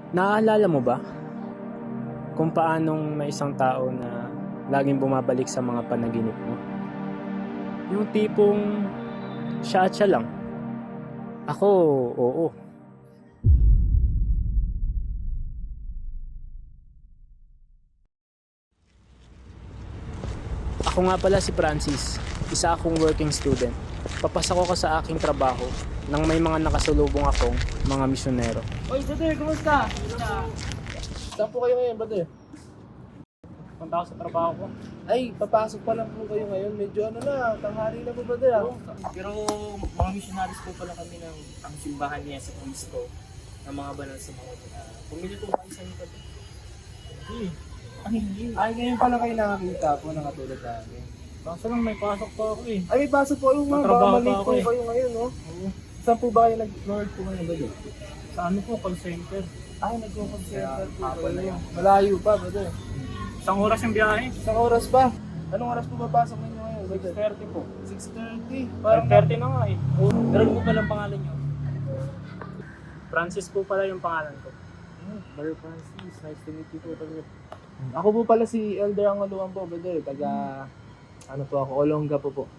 Naaalala mo ba kung paanong may isang tao na laging bumabalik sa mga panaginip mo? Yung tipong siya at siya lang. Ako, oo. Ako nga pala si Francis, isa akong working student. Papasok ako sa aking trabaho nang may mga nakasalubong akong mga misyonero. Oy, brother, kumusta? Saan po kayo ngayon, brother? Punta ako sa trabaho ko. Ay, papasok pa lang po kayo ngayon. Medyo ano na, tanghali na po, brother. Pero mga missionaries po pala kami ng ang simbahan niya sa Cristo ng mga banal sa mga pumili po kayo sa inyo. Ay, ngayon pala kayo nakakita po ng katulad namin. Kaso lang may pasok pa ako eh. Ay, may pasok po yung mga Tatrabaho baka mali pa ako po eh. kayo ngayon, no? Saan po ba kayo nag-Lord po ngayon, brother? Sa ano po, call center. Ay, nag-concentrate po kayo. Malayo pa, brother. Isang oras yung biyahe. Isang oras pa. Anong oras po papasok ninyo ngayon, brother? 6:30 po. 6:30. 5:30 na nga eh. Pero ano po pala ang pangalan niyo? Francis po pala yung pangalan ko. Brother Francis, nice to meet you po. Ako po pala si Elder Angoluan po, brother. Ano po ako, Olongga po.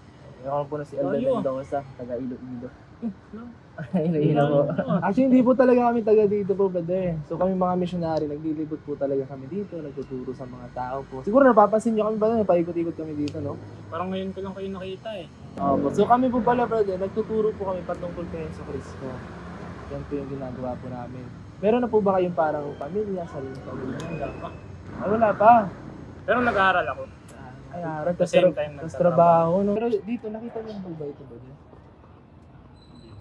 Ako po na si Elder Layo ah. Mendoza, taga Iloilo. No? Iloilo po. Actually, hindi po talaga kami taga dito po, brother. So kami mga missionary, naglilibot po talaga kami dito, nagtuturo sa mga tao po. Siguro napapansin niyo kami ba na paikot-ikot kami dito, no? Parang ngayon ko lang kayo nakita eh. Opo. So kami po pala, brother, nagtuturo po kami patungkol kay Yesu Cristo. Yan po yung ginagawa po namin. Meron na po ba kayong parang pamilya, sariling pamilya? Wala pa. Ay, wala pa. Pero nag-aaral ako. Ay, harap. At the same time, Tapos nagtatrabaho. trabaho, no? Pero dito, nakita niyo po ba ito, brother?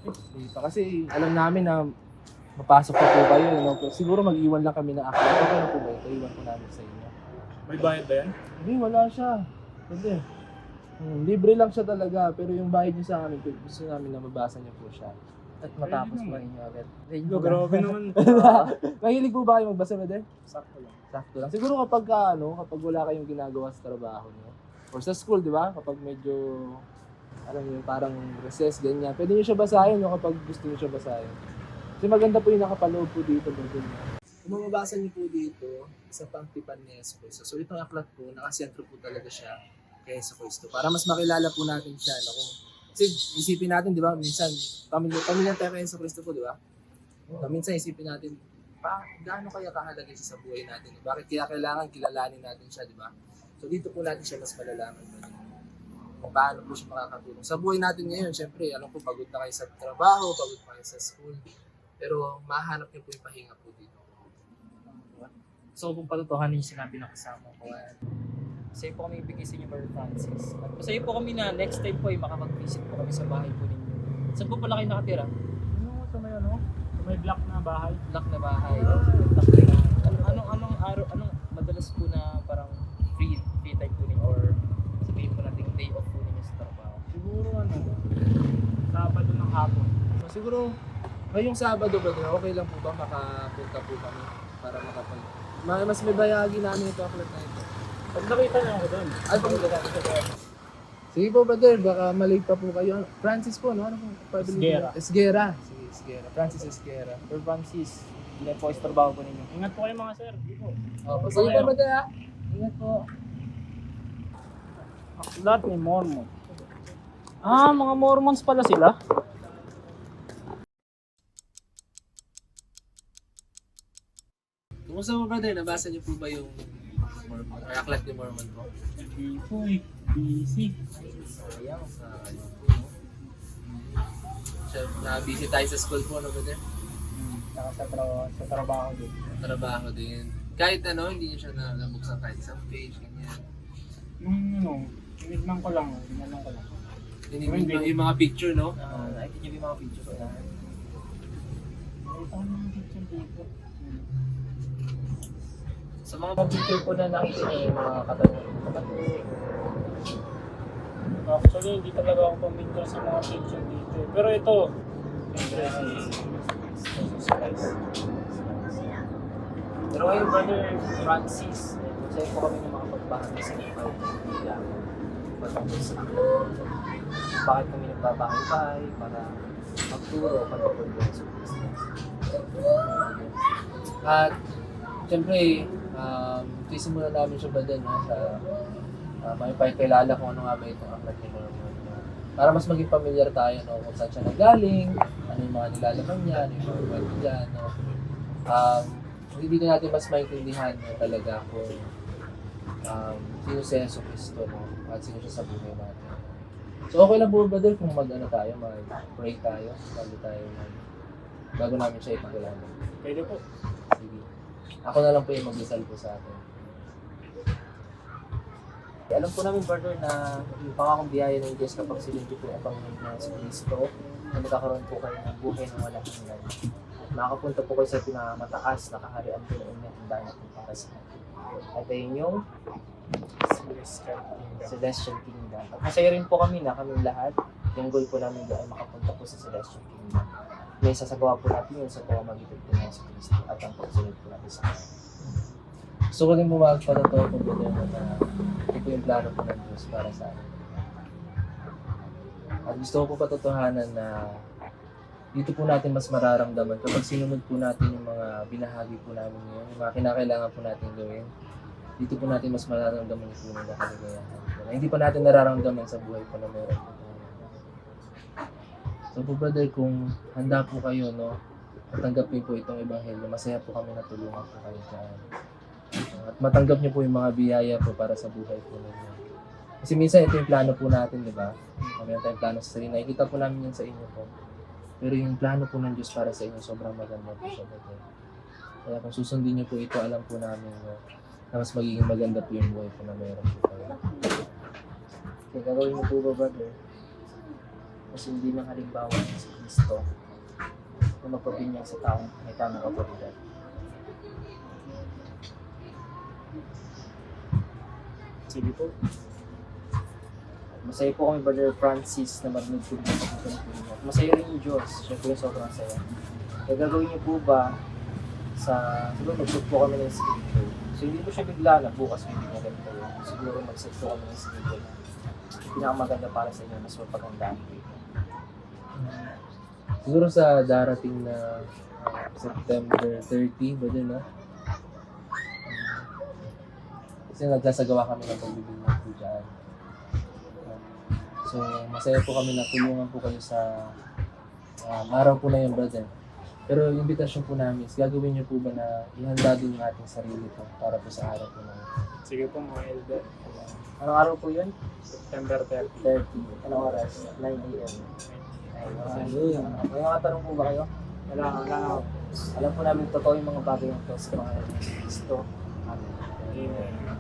Hindi pa. Kasi alam namin na mapasok pa po kayo, no? Pero siguro mag-iwan lang kami ng aklat. Okay na po ba ito? Iwan po namin sa inyo. May bayad ba yan? Hindi, wala siya. Brother. Libre lang siya talaga. Pero yung bayad niyo sa amin, gusto namin na mabasa niyo po siya. At matapos Pwede po naman. ninyo agad. Grabe naman. Mahilig po ba kayo magbasa, brother? Sakto lang. Sakto lang. Siguro kapag kapag wala kayong ginagawa sa trabaho niyo or sa school, di ba? Kapag medyo alam niyo, parang recess, ganyan. Pwede niyo siya basahin kapag gusto niyo siya basahin. Kasi maganda po yung nakapaloob po dito, brother. Kung mababasa niyo po dito, sa pangtipan ni Yesu Cristo. So itong aklat po, nakasentro po talaga siya kay Yesu Cristo. Para mas makilala po natin siya. No? Kasi isipin natin, di ba, minsan, pamilya tayo kay Yesu Cristo po, di ba? Minsan isipin natin, gaano kaya kahalaga siya sa buhay natin? Bakit kaya kailangan kilalanin natin siya, di ba? So dito po natin siya mas malalaman. Kung paano po siya makakatulong. Sa buhay natin ngayon, syempre, alam ko, pagod na kayo sa trabaho, pagod na kayo sa school. Pero mahanap niyo po yung pahinga po dito. So kung patutuhanin yung sinabi ng kasama ko, masaya po kami ibigay sa inyo, Brother Francis. At masaya po kami na next time po ay makapag-visit po kami sa bahay po ninyo. Saan po pala kayo nakatira? Ano sa may ano? Sa may block na bahay. Black na bahay. Anong araw, anong madalas po na parang free time po ninyo or sabihin po natin day off po ninyo sa trabaho? Siguro ano, Sabado ng hapon. So siguro, ngayong Sabado, brother, okay lang po ba makapunta po kami para mas may bayagi namin ito aklat na ito. Pag nakita niyo ako doon. Sige po, brother, baka malate pa po kayo. Francis po, no? Ano po? Esguera. Esguera. Sige, Esguera. Francis Esguera. Brother Francis, ilan po is trabaho po ninyo? Ingat po kayo mga sir. Dito. Sige po, brother, ha? Ingat po. Aklat ni Mormon. Ah, mga Mormons pala sila. Kumusta po, brother? Nabasa niyo po ba yung Mormon? Or aklat ni Mormon po? Hindi po eh. Busy. Sayang sa ano po, no? Na-busy tayo sa school po, no, brother? Saka sa trabaho din. Trabaho din. Kahit ano, hindi niyo siya nabuksan kahit isang page, ganyan. Tinignan ko lang. Yung mga picture, no? Nakikita niyo yung mga videos ko na. Sa mga picture po na nakita niyo yung mga katanungan. Actually, hindi talaga ako pamilyar sa mga picture dito. Pero ito, siyempre si Jesus Christ. Pero ngayon, Brother Francis, masaya po kami ng mga pagbahagi sa inyo kahit hindi lang patungkol sa akin. Bakit kami nagbabahay-bahay para magturo patungkol sa Kristo. At siyempre, sisimulan namin siya ba din sa may pakilala kung ano nga ba itong aklat ni Mormon. No? Para mas maging familiar tayo kung saan siya nanggaling, ano yung mga nilalaman niya, ano yung mga kwento niya. No? Hindi natin mas maintindihan talaga kung sino si Jesus Cristo, no? At sino siya sa buhay natin. So okay lang po ba din kung mag-pray tayo bago namin siya ipakilala. Pwede po. Sige. Ako na lang po yung mag-isal po sa atin. Alam po namin, brother, na yung pangakong biyaya ng Diyos kapag sinunod po ang Panginoon na si Kristo, na magkakaroon po kayo ng buhay ng walang hanggan. At makakapunta po kayo sa pinakamataas na kaharian po ng inyong handa po para sa atin. At ayun yung Celestial Kingdom. At masaya rin po kami na kaming lahat. Yung goal po namin ay makapunta po sa Celestial Kingdom. May sasagawa po natin yun sa pamamagitan po ng si Kristo at ang pagsunod po natin sa Kanya. Gusto ko din bumagpatotoo po ba din na ito po yung plano po ng Diyos para sa akin. At gusto ko po patotohanan na dito po natin mas mararamdaman kapag sinunod po natin yung mga binahagi po namin ngayon, yung mga kinakailangan po natin gawin. Dito po natin mas mararamdaman yung tunay na kaligayahan. Na hindi pa natin nararamdaman sa buhay po na meron po tayo. So po brother, kung handa po kayo, no, matanggapin po itong ebanghelyo, masaya po kami na tulungan po kayo dyan. At matanggap niyo po yung mga biyaya po para sa buhay po ninyo. Kasi minsan ito yung plano po natin, di ba? Meron tayong plano sa sarili. Nakikita po namin yan sa inyo po. Pero yung plano po ng Diyos para sa inyo, sobrang maganda po siya. Kaya kung susundin niyo po ito, alam po namin na mas magiging maganda po yung buhay po na meron po kayo. Kaya gagawin mo po ba, brother? Kasi hindi ng halimbawa ng si Kristo na magpabinyag sa taong may tamang kapaligad. Sige po. Masaya po kami, Brother Francis, na marinig po dito sa Pilipinas. Masaya rin yung Diyos. Siya po yung sobrang saya. Kaya gagawin niyo po ba siguro mag-set po kami ng schedule. So hindi po siya bigla na bukas may binagad kayo. Siguro mag-set po kami ng schedule. Pinakamaganda para sa inyo, mas mapagandaan po ito. Siguro sa darating na September 30, ba din na? Kasi nagsasagawa kami ng pagbibinyag po dyan. So, masaya po kami na tulungan po kayo sa araw po na yun, brother. Pero yung invitation po namin is gagawin niyo po ba na ihanda din yung ating sarili po para po sa araw po na yun. Sige po mga elder. Anong araw po yun? September 30. 30. Anong oras? 9 a.m. May mga tanong po ba kayo? Wala na. Alam po namin totoo yung mga bagay ng Diyos sa mga Kristo. Amen. Amen.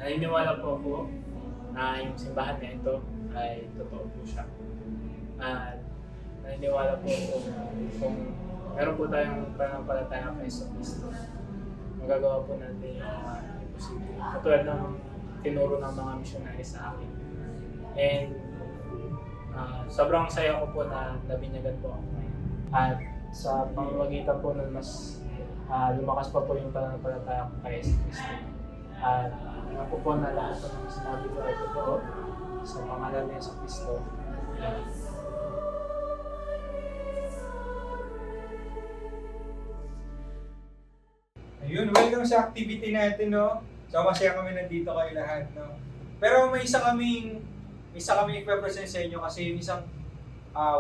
Naniniwala po ako na yung simbahan na ito ay totoo po siya. At naniniwala po ako na kung meron po tayong pananampalataya kay Kristo, magagawa po natin yung mga imposible. Katulad ng tinuro ng mga missionary sa akin. And sobrang saya ko po na nabinyagan po ako ngayon. At sa pamamagitan po nun mas lumakas pa po yung pananampalataya ko kay Kristo. At ako po na lahat ng sinabi ko ay totoo sa pangalan niya sa Kristo. Ayun, welcome sa activity natin, no? So, masaya kami nandito kayo lahat, no? Pero may isa kaming i-present sa inyo kasi yung isang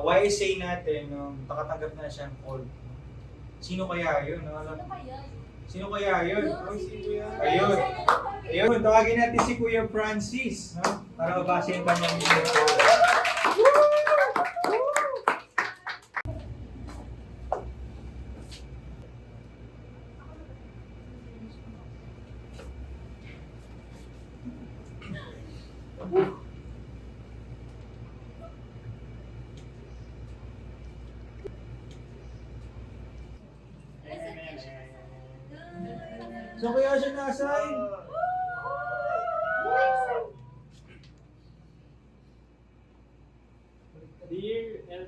YSA natin, no? Nakatanggap na siyang call. Sino kaya yun? No? Sino kaya yun? Ayun. Ayun, tawagin natin si Kuya Francis, no? Para mabasa yung kanyang email. So kaya siya na-assign?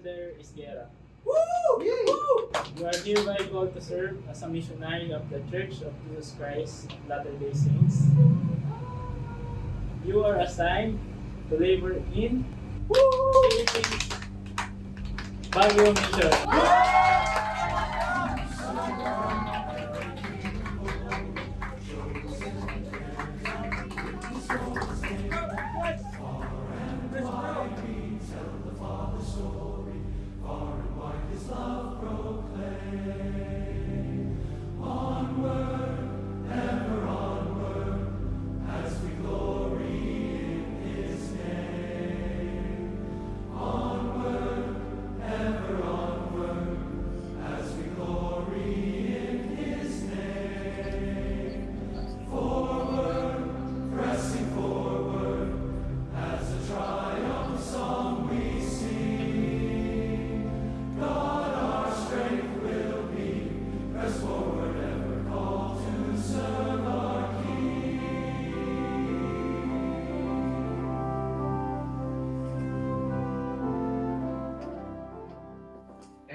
Elder Isguera. You are hereby called to serve as a missionary of the Church of Jesus Christ of Latter-day Saints. You are assigned to labor in Philippines Baguio Mission.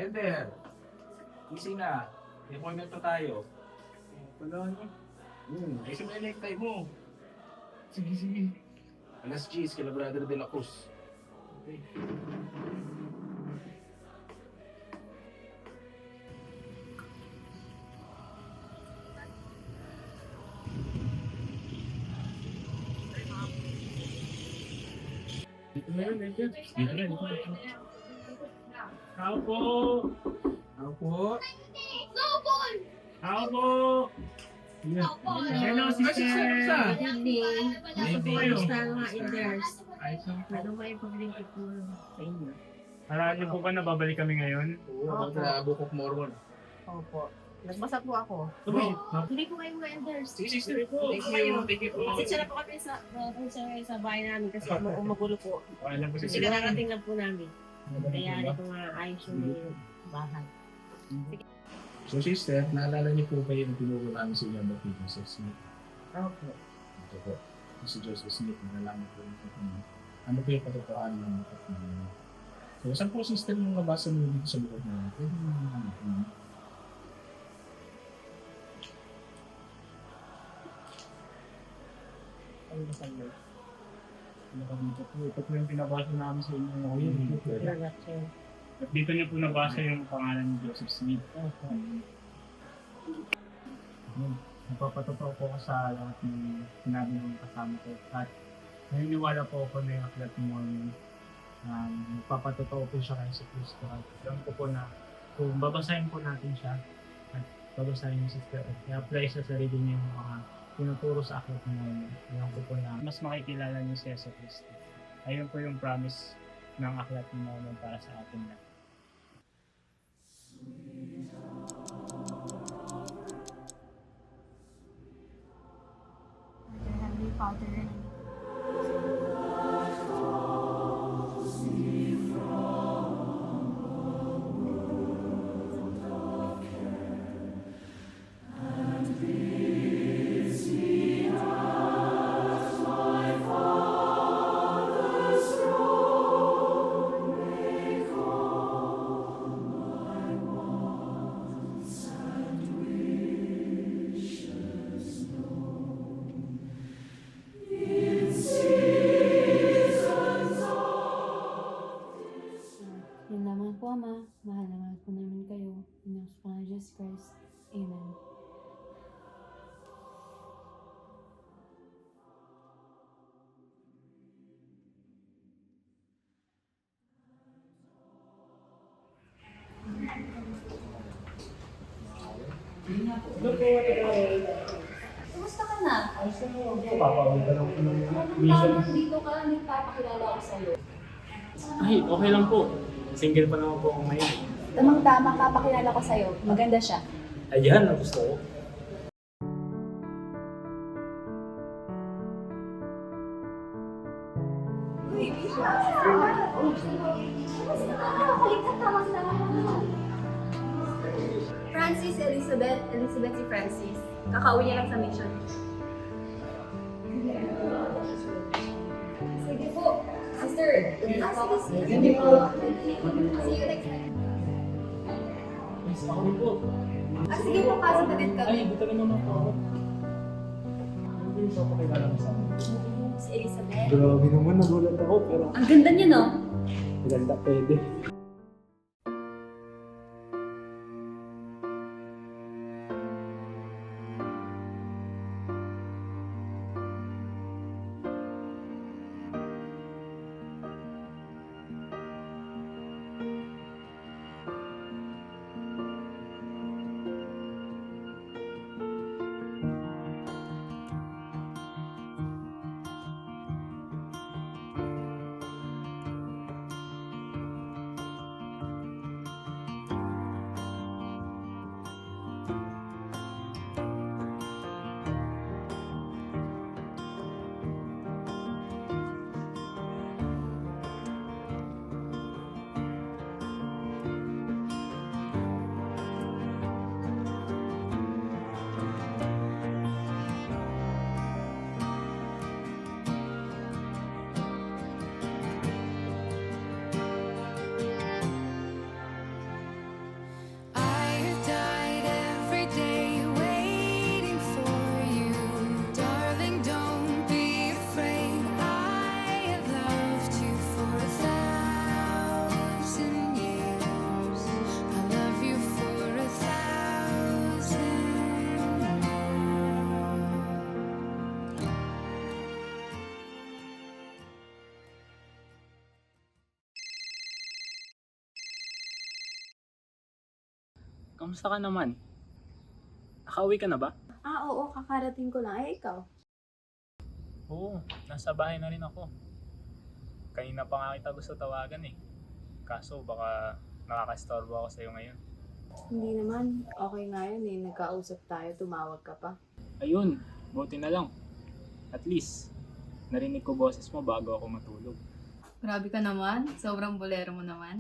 Elder, easy na. May appointment pa tayo. Wala na. Ayusin mo yung necktie mo. Sige, sige. Alas 10, kila Brother de la Cruz. Okay. Dito na yun, Elder. Dito na, dito na. Tao po! Ako po. Tao po! Hello, sister! Good evening. Kamusta ang mga elders? Ayos lang po. Ano ba yung pag-lingkod ko sa inyo? Alam niyo po ba na babalik kami ngayon? Oo, sa Book of Mormon. Opo. Nagbasa po ako. Tuloy. Hindi ko kayo mga elders. Sige, sister po. Thank you, thank you po. Kasi siya na po kami sa bahay namin kasi magulo po. Alam po Kasi sister. nakarating lang po namin. Kaya rin ko nga ayos yung bahay. So sister, naalala niyo po ba yung tinuro namin sa inyo about kay Joseph Smith? Opo. Ito po. Si Joseph Smith, nalaman po yung ano po yung katotohanan ng book of Mormon. So saan po sister yung nabasa niyo dito sa book of Mormon? Pwede mo naman. Ano ba sa'yo? Ano ba dito po? Ito po yung pinabasa namin sa inyo ngayon. At dito niyo po nabasa yung pangalan ni Joseph Smith. Napapatotoo po ako sa lahat ng sinabi ng kasama ko. At naniniwala po ako na yung aklat ni Mormon. Magpapatotoo po siya kay sa Kristo. At alam ko po na kung babasahin po natin siya at babasahin niyo sa Kristo at i-apply sa sarili niyo yung mga tinuturo sa aklat ni Mormon. Alam ko po na mas makikilala niyo siya sa Kristo. Ayun po yung promise ng aklat ni Mormon para sa atin lahat. Heavenly Father, Yun lamang po, Ama. Mahal na mahal po namin kayo. In the name of Jesus Christ. Amen. kumusta ka na? Papawin ka lang po ng Anong dito ka, nagpapakilala ako sa'yo. Ay, okay lang po. Single pa naman po ako ngayon. Tamang-tama, papakilala ko sa'yo. Maganda siya. Ayan, ang gusto ko. Kulit ka, tamang-tama. Francis, Elizabeth si Francis. Kakauwi niya lang sa mission. Sige po. Sister, Sige po. See you next time. Ako rin po. Sige po, pasok na din Ay, kami. dito rin naman po ako. Ano yung siya pakilala mo sa akin? Si Elizabeth. Grabe naman, nagulat ako, pero Ang ganda niya, no? maganda pwede. Kamusta ka naman? Nakauwi ka na ba? Oo, kakarating ko lang. Ikaw? Oo, nasa bahay na rin ako. Kanina pa nga kita gusto tawagan eh. Kaso baka nakakastorbo ako sa'yo ngayon. Hindi naman. Okay nga yun eh. Nagkausap tayo, tumawag ka pa. Ayun, buti na lang. At least, narinig ko boses mo bago ako matulog. Grabe ka naman. Sobrang bolero mo naman.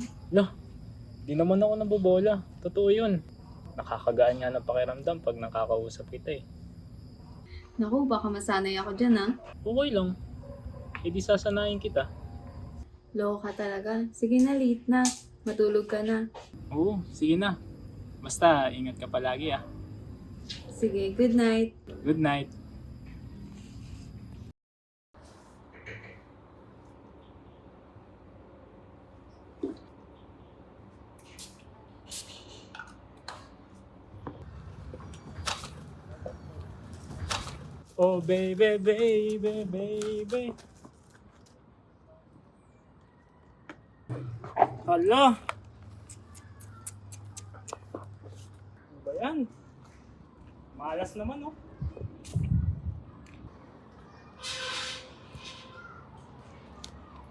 Di naman ako nabobola. Totoo yun. Nakakagaan nga ng pakiramdam pag nakakausap kita eh. Naku, baka masanay ako dyan ah. Okay lang. E di sasanayin kita. Loko ka talaga. Sige na, late na. Matulog ka na. Oo, sige na. Basta, ingat ka palagi ah. Sige, good night. Good night. Oh baby, baby, baby. Hala! Ano ba yan? Malas naman oh.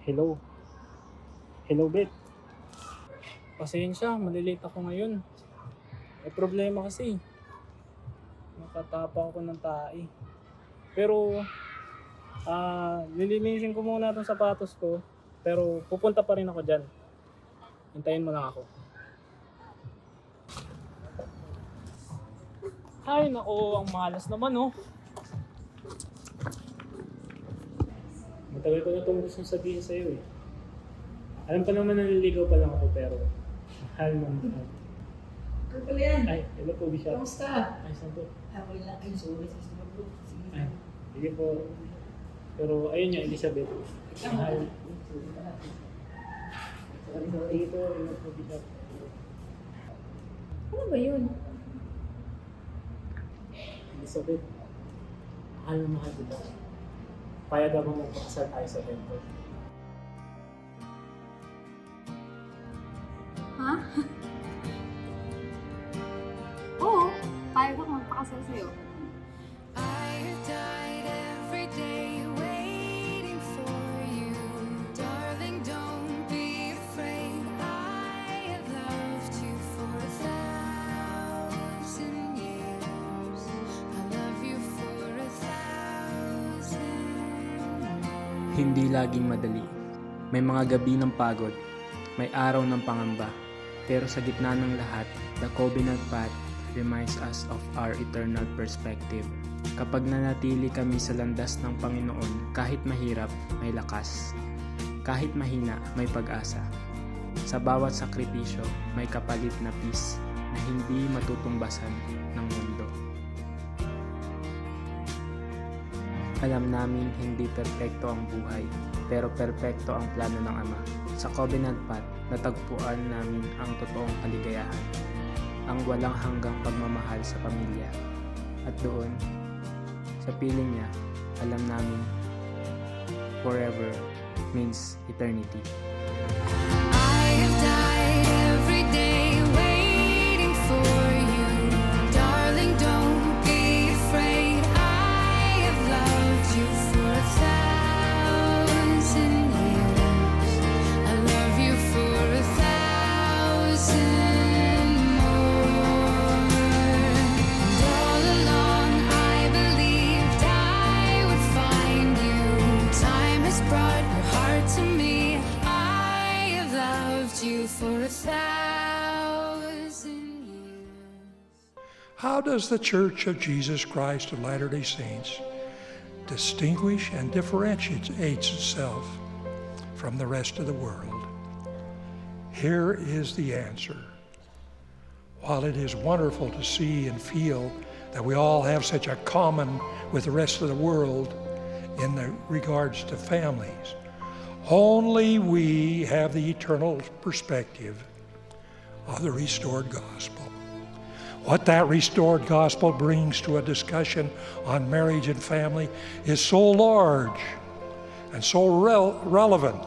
Hello. Hello, Bet. Pasensya, malilate ako ngayon. May problema kasi. Nakatapa ako ng tae. Pero, lilinisin ko muna itong sapatos ko. Pero, pupunta pa rin ako dyan. Hintayin mo lang ako. Ay, nako, ang malas naman, oh. Matagal ko na itong gustong sabihin sa'yo, eh. Alam pa naman naliligaw pa lang ako, pero mahal mo mahal. Ano pala yan? Ay, hello po, Bishop. Kamusta? Ay, saan po? Ako lang. Ay, sorry. Sige. Ay, sige po. Pero ayun niya, Elizabeth. Mahal. Sige po, hello po, Bishop. Ano ba yun? Elizabeth, mahal na mahal kita. Payag ako magpakasal tayo sa temple. Ha? Oo, payag ako magpakasal sa'yo. Hindi laging madali. May mga gabi ng pagod, may araw ng pangamba. Pero sa gitna ng lahat, the covenant path reminds us of our eternal perspective. Kapag nanatili kami sa landas ng Panginoon, kahit mahirap, may lakas. Kahit mahina, may pag-asa. Sa bawat sakripisyo, may kapalit na peace na hindi matutumbasan ng mundo. Alam namin hindi perpekto ang buhay, pero perpekto ang plano ng Ama. Sa Covenant Path, natagpuan namin ang totoong kaligayahan, ang walang hanggang pagmamahal sa pamilya. At doon, sa piling niya, alam namin forever means eternity. I have died every day waiting for you. Darling, don't be afraid. I have loved you for 1,000 years. I love you for 1,000 more. And all along I believed I would find you. Time has brought your heart to me. I have loved you for 1,000 years. How does the Church of Jesus Christ of Latter-day Saints distinguish and differentiates itself from the rest of the world? Here is the answer. While it is wonderful to see and feel that we all have such a common with the rest of the world in the regards to families, only we have the eternal perspective of the restored gospel. What that restored gospel brings to a discussion on marriage and family is so large and so relevant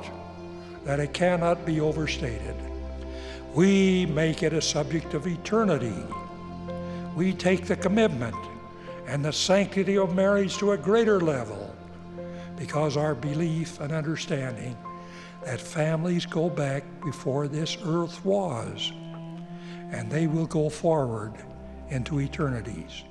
that it cannot be overstated. We make it a subject of eternity. We take the commitment and the sanctity of marriage to a greater level because our belief and understanding that families go back before this earth was, and they will go forward into eternities.